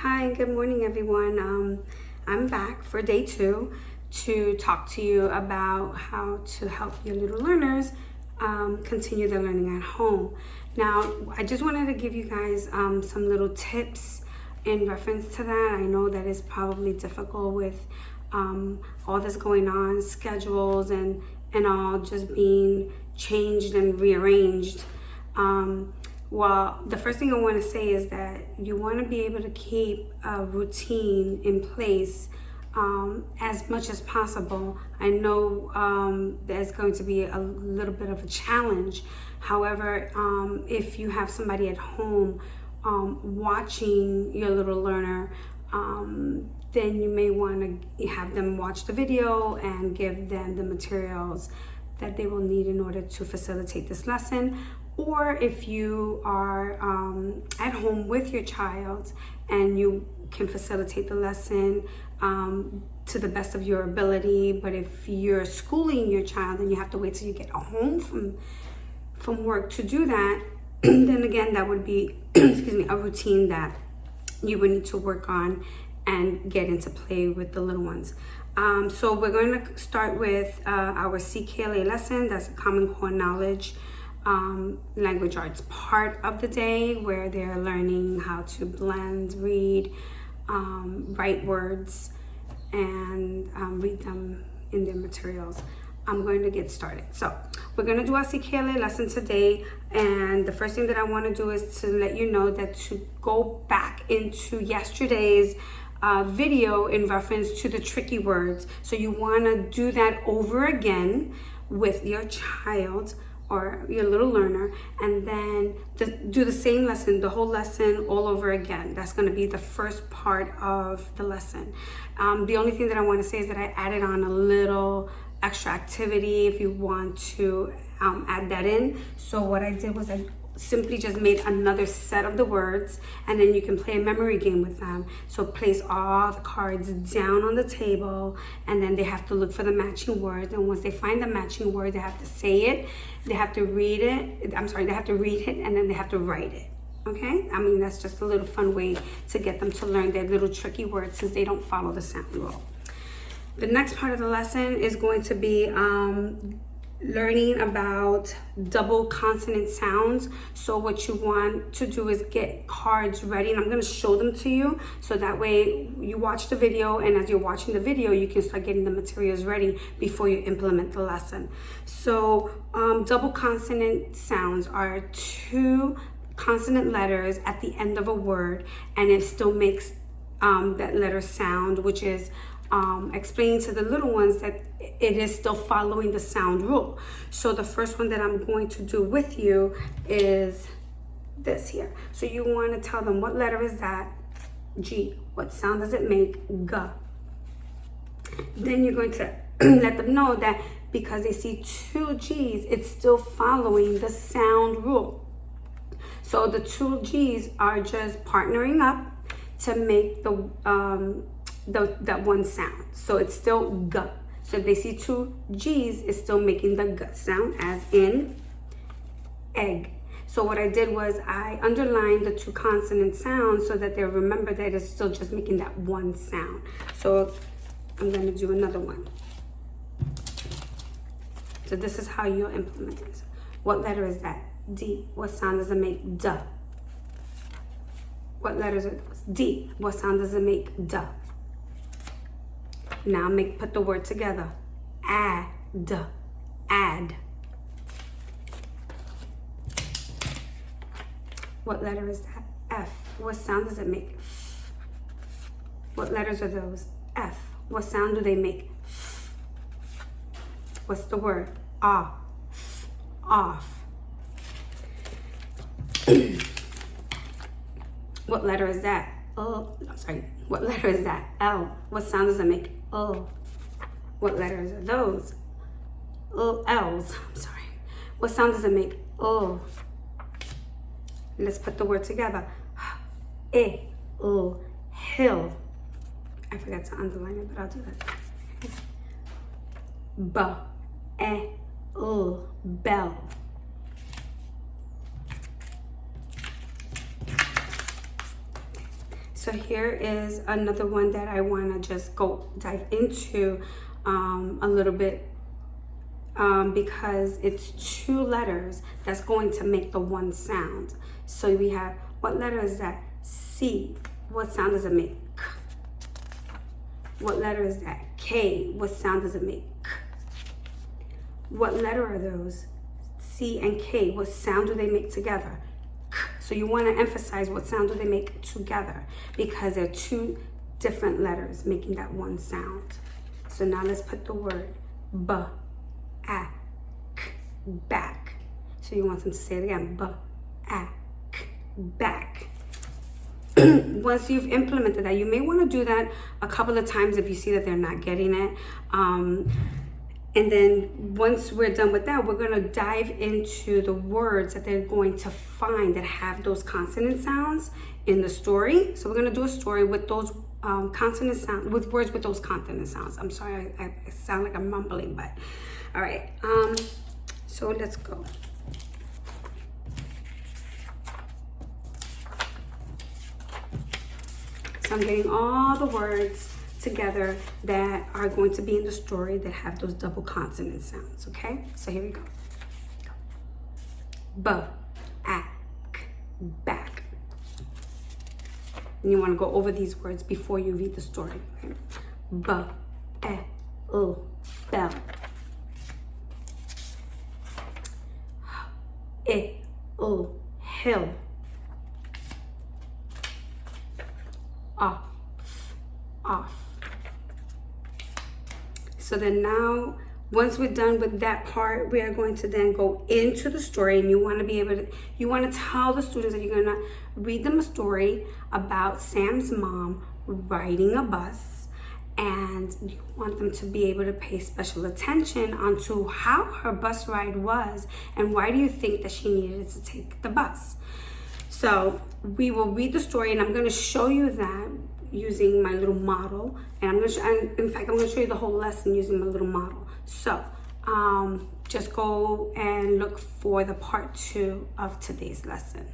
Hi, good morning everyone. I'm back for day 2 to talk to you about how to help your little learners continue their learning at home. Now, I just wanted to give you guys some little tips in reference to that. I know that it's probably difficult with all this going on, schedules and all just being changed and rearranged. Well, the first thing I want to say is that you want to be able to keep a routine in place as much as possible. I know there's going to be a little bit of a challenge. However, if you have somebody at home watching your little learner, then you may want to have them watch the video and give them the materials that they will need in order to facilitate this lesson. Or if you are at home with your child and you can facilitate the lesson to the best of your ability, but if you're schooling your child and you have to wait till you get home from work to do that, then again, that would be excuse me, a routine that you would need to work on and get into play with the little ones. So we're going to start with our CKLA lesson. That's a Common Core Knowledge language arts part of the day, where they're learning how to blend, read, write words, and read them in their materials. I'm going to get started. So we're going to do our CKLA lesson today, and the first thing that I want to do is to let you know that to go back into yesterday's video in reference to the tricky words. So you want to do that over again with your child or your little learner, and then do the same lesson, the whole lesson all over again. That's going to be the first part of the lesson. The only thing that I want to say is that I added on a little extra activity if you want to add that in. So what I did was I simply just made another set of the words, and then you can play a memory game with them. So place all the cards down on the table, and then they have to look for the matching word. And once they find the matching word, they have to say it, they have to read it, they have to read it, and then they have to write it. Okay? I mean, that's just a little fun way to get them to learn their little tricky words since they don't follow the sound rule. The next part of the lesson is going to be learning about double consonant sounds. So what you want to do is get cards ready, and I'm going to show them to you so that way you watch the video, and as you're watching the video you can start getting the materials ready before you implement the lesson. So double consonant sounds are 2 consonant letters at the end of a word, and it still makes that letter sound, which is explaining to the little ones that it is still following the sound rule. So the first one that I'm going to do with you is this here. So you want to tell them, what letter is that? G. What sound does it make? G. Then you're going to let them know that because they see 2 G's, it's still following the sound rule. So the 2 G's are just partnering up to make that one sound. So it's still G. So if they see 2 G's, it's still making the G sound, as in egg. So what I did was I underlined the 2 consonant sounds so that they'll remember that it's still just making that one sound. So I'm going to do another one. So this is how you'll implement this. What letter is that? D. What sound does it make? D. What letters are those? D. What sound does it make? D. Now put the word together. Add. Add. What letter is that? F. What sound does it make? F. What letters are those? F. What sound do they make? F. What's the word? Off. Off. What letter is that? Oh, I'm sorry. What letter is that? L. What sound does it make? O. What letters are those? O, L's. I'm sorry. What sound does it make? O. Let's put the word together. E. O. Hill. I forgot to underline it, but I'll do that. B. E. O. Bell. So here is another one that I want to just go dive into a little bit because it's 2 letters that's going to make the one sound. So we have, what letter is that? C. What sound does it make? K. What letter is that? K. What sound does it make? K. What letter are those? C and K. What sound do they make together? K. So you want to emphasize what sound do they make together, because they're 2 different letters making that one sound. So now let's put the word back, back. So you want them to say it again, back. Once you've implemented that, you may want to do that a couple of times if you see that they're not getting it. And then once we're done with that, we're going to dive into the words that they're going to find that have those consonant sounds in the story. So we're going to do a story with those consonant sounds, with words with those consonant sounds. I'm sorry, I sound like I'm mumbling, but all right. So let's go. So I'm getting all the words together that are going to be in the story that have those double consonant sounds, okay? So here we go. Back. And you want to go over these words before you read the story, okay? Bell. Hill. Off. So then now, once we're done with that part, we are going to then go into the story, and you want to be able to, you want to tell the students that you're going to read them a story about Sam's mom riding a bus, and you want them to be able to pay special attention onto how her bus ride was and why do you think that she needed to take the bus. So we will read the story, and I'm going to show you that using my little model, and I'm going to show you the whole lesson using my little model. So just go and look for the part 2 of today's lesson.